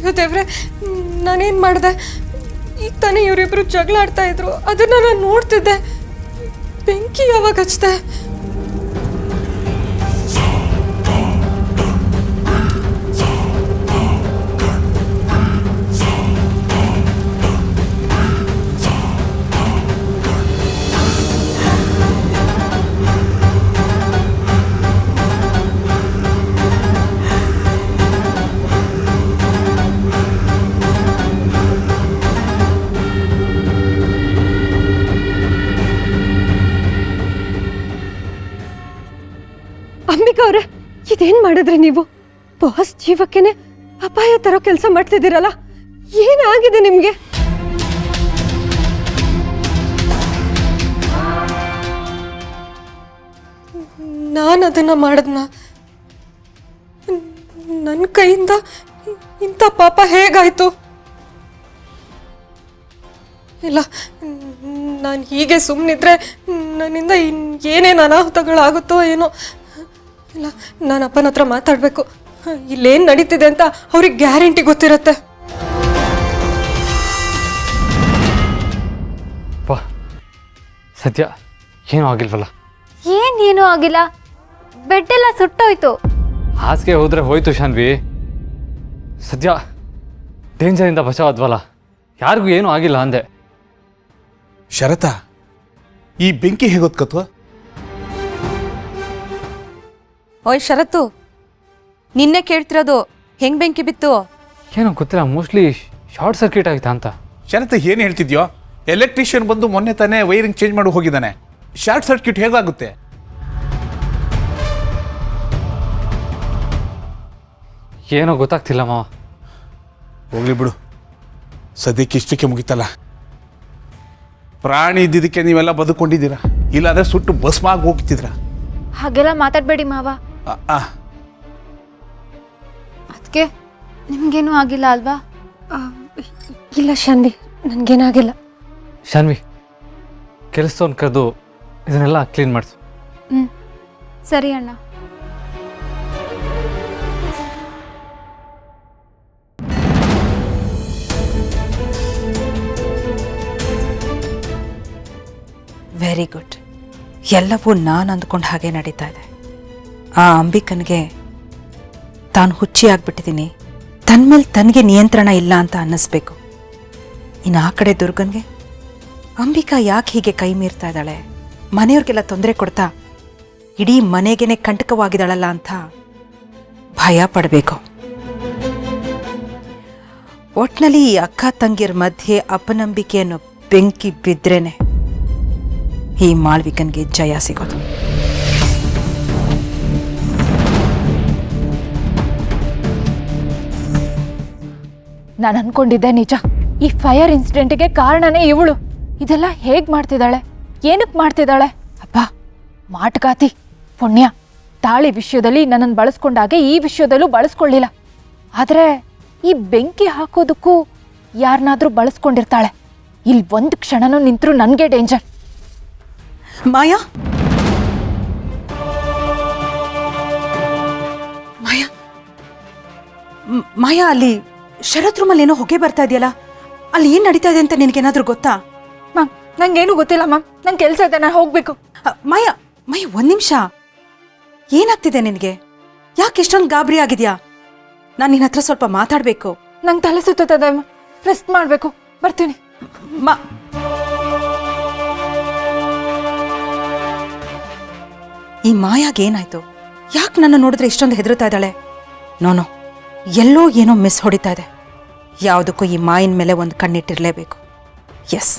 ಅಯ್ಯೋ ದೇವ್ರೆ, ನಾನೇನು ಮಾಡಿದೆ? ಈಗ ತಾನೇ ಇವರಿಬ್ಬರು ಜಗಳ ಆಡ್ತಾ ಇದ್ರು, ಅದನ್ನು ನಾನು ನೋಡ್ತಿದ್ದೆ. ಬೆಂಕಿ ಯಾವಾಗ ಹಚ್ಚಿದೆ? ಅಂಬಿಕಾ ಅವ್ರೆ, ಇದೇನ್ ಮಾಡಿದ್ರಿ ನೀವು? ಬಾಸ್ ಜೀವಕ್ಕೇನೆ ಅಪಾಯ ತರೋ ಕೆಲಸ ಮಾಡ್ತಿದ್ದೀರಲ್ಲ, ಏನಾಗಿದೆ ನಿಮ್ಗೆ? ನಾನು ಅದನ್ನ ಮಾಡದ್ನ? ನನ್ನ ಕೈಯಿಂದ ಇಂಥ ಪಾಪ ಹೇಗಾಯ್ತು? ಇಲ್ಲ, ನಾನು ಹೀಗೆ ಸುಮ್ಮನಿದ್ರೆ ನನ್ನಿಂದ ಏನೇನು ಅನಾಹುತಗಳಾಗುತ್ತೋ ಏನೋ. ಇಲ್ಲ, ನಾನು ಅಪ್ಪನ ಹತ್ರ ಮಾತಾಡಬೇಕು. ಇಲ್ಲೇನು ನಡೀತಿದೆ ಅಂತ ಅವ್ರಿಗೆ ಗ್ಯಾರಂಟಿ ಗೊತ್ತಿರತ್ತೆ. ಸದ್ಯ ಏನೂ ಆಗಿಲ್ವಲ್ಲ? ಏನೂ ಆಗಿಲ್ಲ, ಬೆಡ್ ಎಲ್ಲ ಸುಟ್ಟೋಯ್ತು. ಹಾಸಿಗೆ ಹೋದ್ರೆ ಹೋಯ್ತು ಶಾನ್ವಿ. ಸದ್ಯ ಡೇಂಜರಿಂದ ಬಚಾವಾದ್ವಲ್ಲ, ಯಾರಿಗೂ ಏನೂ ಆಗಿಲ್ಲ ಅಂದೆ. ಶರತ, ಈ ಬೆಂಕಿ ಹೇಗೊತ್ಕತ್ವ? ಓಯ್ ಶರತ್ತು, ನಿನ್ನೆ ಕೇಳ್ತಿರೋದು ಹೆಂಗ್ ಬೆಂಕಿ ಬಿತ್ತು? ಏನೋ ಗೊತ್ತಿಲ್ಲ, ಮೋಸ್ಟ್ಲಿ ಶಾರ್ಟ್ ಸರ್ಕ್ಯೂಟ್ ಆಯ್ತಾ ಅಂತ. ಶರತ, ಏನು ಹೇಳ್ತಿದ್ಯೋ? ಎಲೆಕ್ಟ್ರಿಷಿಯನ್ ಬಂದು ಮೊನ್ನೆ ತಾನೇ ವೈರಿಂಗ್ ಚೇಂಜ್ ಮಾಡಿ ಹೋಗಿದ್ದಾನೆ. ಶಾರ್ಟ್ ಸರ್ಕ್ಯೂಟ್ ಹೇಗಾಗುತ್ತೆ? ಏನೋ ಗೊತ್ತಾಗ್ತಿಲ್ಲ ಮಾವ. ಹೋಗ್ಲಿ ಬಿಡು, ಸದ್ಯಕ್ಕೆ ಇಷ್ಟಕ್ಕೆ ಮುಗಿತಲ್ಲ. ಪ್ರಾಣಿ ಇದ್ದಿದ್ದಕ್ಕೆ ನೀವೆಲ್ಲ ಬದುಕೊಂಡಿದ್ದೀರಾ, ಇಲ್ಲಾಂದ್ರೆ ಸುಟ್ಟು ಭಸ್ಮ ಆಗಿ ಹೋಗ್ತಿದ್ರ. ಹಾಗೆಲ್ಲ ಮಾತಾಡಬೇಡಿ ಮಾವ. ಅದಕ್ಕೆ ನಿಮ್ಗೇನು ಆಗಿಲ್ಲ ಅಲ್ವಾ? ಇಲ್ಲ ಶಾನ್ವಿ, ನನಗೇನಾಗಿಲ್ಲ. ಶಾನ್ವಿ, ಕೆಲಸದವ್ನು ಕರೆದು ಇದನ್ನೆಲ್ಲ ಕ್ಲೀನ್ ಮಾಡಿಸು. ಸರಿ ಅಣ್ಣ. Very good. ಎಲ್ಲವೂ ನಾನು ಅಂದ್ಕೊಂಡು ಹಾಗೆ ನಡೀತಾ ಇದೆ. ಆ ಅಂಬಿಕನಿಗೆ ತಾನು ಹುಚ್ಚಿ ಆಗ್ಬಿಟ್ಟಿದ್ದೀನಿ, ತನ್ನ ಮೇಲೆ ತನಗೆ ನಿಯಂತ್ರಣ ಇಲ್ಲ ಅಂತ ಅನ್ನಿಸ್ಬೇಕು. ಇನ್ನು ಆ ಕಡೆ ದುರ್ಗನ್ಗೆ ಅಂಬಿಕಾ ಯಾಕೆ ಹೀಗೆ ಕೈ ಮೀರ್ತಾ ಇದ್ದಾಳೆ, ಮನೆಯವ್ರಿಗೆಲ್ಲ ತೊಂದರೆ ಕೊಡ್ತಾ ಇಡೀ ಮನೆಗೇನೆ ಕಂಟಕವಾಗಿದ್ದಾಳಲ್ಲ ಅಂತ ಭಯ ಪಡಬೇಕು. ಒಟ್ನಲ್ಲಿ ಈ ಅಕ್ಕ ತಂಗಿಯರ ಮಧ್ಯೆ ಅಪನಂಬಿಕೆಯನ್ನು ಬೆಂಕಿ ಬಿದ್ರೇನೆ ಈ ಮಾಳ್ವಿಕನ್ಗೆ ಜಯ ಸಿಗೋದು. ನಾನು ಅನ್ಕೊಂಡಿದ್ದೆ ನಿಜ, ಈ ಫೈರ್ ಇನ್ಸಿಡೆಂಟ್ಗೆ ಕಾರಣನೇ ಇವಳು. ಇದೆಲ್ಲ ಹೇಗ್ ಮಾಡ್ತಿದ್ದಾಳೆ, ಏನಕ್ಕೆ ಮಾಡ್ತಿದ್ದಾಳೆ? ಅಪ್ಪ ಮಾಟಗಾತಿ, ಪುಣ್ಯ. ತಾಳಿ ವಿಷಯದಲ್ಲಿ ನನ್ನನ್ನು ಬಳಸ್ಕೊಂಡಾಗೆ ಈ ವಿಷಯದಲ್ಲೂ ಬಳಸ್ಕೊಳ್ಳಿಲ್ಲ. ಆದರೆ ಈ ಬೆಂಕಿ ಹಾಕೋದಕ್ಕೂ ಯಾರನ್ನಾದ್ರೂ ಬಳಸ್ಕೊಂಡಿರ್ತಾಳೆ. ಇಲ್ಲಿ ಒಂದು ಕ್ಷಣನೂ ನಿಂತರೂ ನನಗೆ ಡೇಂಜರ್. ಮಾಯಾ, ಮಾಯಾ, ಮಾಯಾ, ಅಲ್ಲಿ ಶರತ್ ರೂಮಲ್ಲಿ ಏನೋ ಹೊಗೆ ಬರ್ತಾ ಇದೆಯಲ್ಲ, ಅಲ್ಲಿ ಏನ್ ನಡೀತಾ ಇದೆ ಅಂತ ನಿನಗೇನಾದ್ರೂ ಗೊತ್ತಾ? ಮ್ಯಾಮ್, ನಂಗೇನು ಗೊತ್ತಿಲ್ಲ ಮ್ಯಾಮ್, ನಂಗೆ ಕೆಲಸ ಇದೆ, ನಾನು ಹೋಗ್ಬೇಕು. ಮಾಯಾ, ಮಾಯಾ, ಒಂದ್ ನಿಮಿಷ. ಏನಾಗ್ತಿದೆ ನಿನಗೆ? ಯಾಕೆ ಇಷ್ಟೊಂದು ಗಾಬರಿ ಆಗಿದ್ಯಾ? ನಾನು ನಿನ್ನ ಹತ್ರ ಸ್ವಲ್ಪ ಮಾತಾಡ್ಬೇಕು. ನಂಗೆ ತಲೆ ಸುತ್ತದೆ, ರೆಸ್ಟ್ ಮಾಡಬೇಕು, ಬರ್ತೀನಿ. ಈ ಮಾಯಾಗೆ ಏನಾಯ್ತು? ಯಾಕೆ ನನ್ನ ನೋಡಿದ್ರೆ ಇಷ್ಟೊಂದು ಹೆದರ್ತಾ ಇದ್ದಾಳೆ? ನೋನೋ, ಎಲ್ಲೋ ಏನೋ ಮಿಸ್ ಹೊಡಿತಾ ಇದೆ. ಯಾವುದಕ್ಕೂ ಈ ಮಾಯಿನ ಮೇಲೆ ಒಂದು ಕಣ್ಣಿಟ್ಟಿರಲೇಬೇಕು. ಎಸ್,